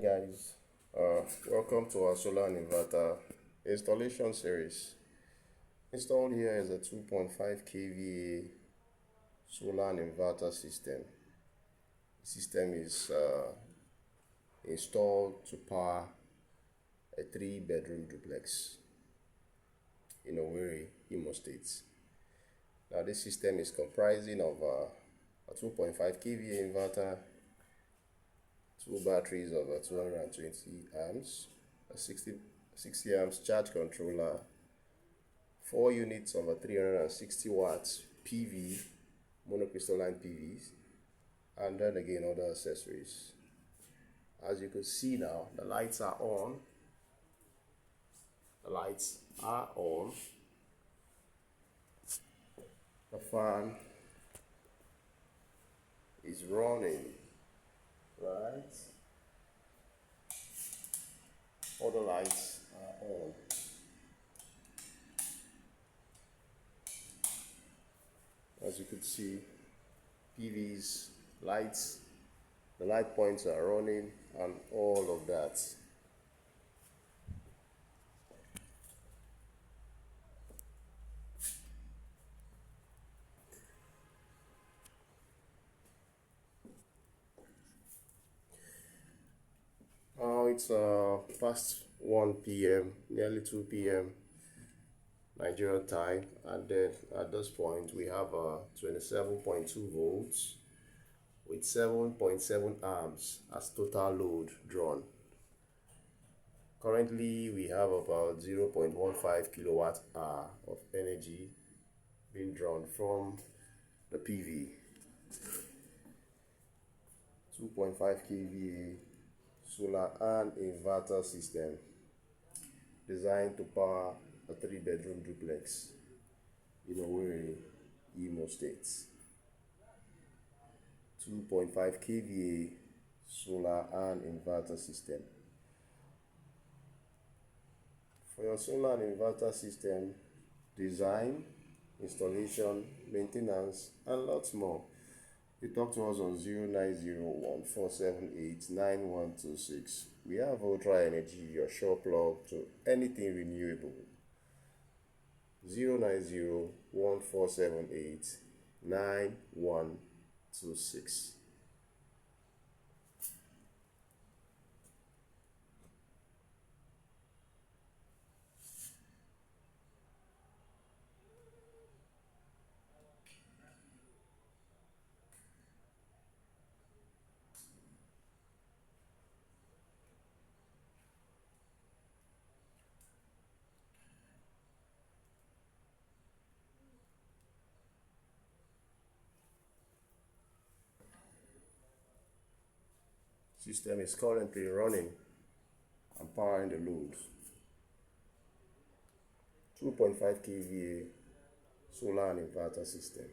Guys, welcome to our solar and inverter installation series. Installed here is a 2.5 kVA solar and inverter system. The system is installed to power a 3-bedroom duplex in Owerri Imo State. Now this system is comprising of a 2.5 kVA inverter, 2 batteries of 220 amps, a 60 amps charge controller, 4 units of 360 watts PV, monocrystalline PVs, and then again other accessories. As you can see now, the lights are on. The lights are on. The fan is running. Right? All the lights are on. As you could see, PVs, lights, the light points are running, and all of that. Now it's past 1 p.m., nearly 2 p.m. Nigerian time, and then at this point we have 27.2 volts with 7.7 amps as total load drawn. Currently we have about 0.15 kilowatt hour of energy being drawn from the PV. 2.5 kVA solar and inverter system designed to power a 3-bedroom duplex in Owerri Imo State. 2.5 kVA solar and inverter system. For your solar and inverter system design, installation, maintenance, and lots more, you talk to us on 0901-478-9126. We have Ultra Energy, your sure plug to anything renewable. 090-1478-9126. System is currently running and powering the load. 2.5 kVA solar and inverter system.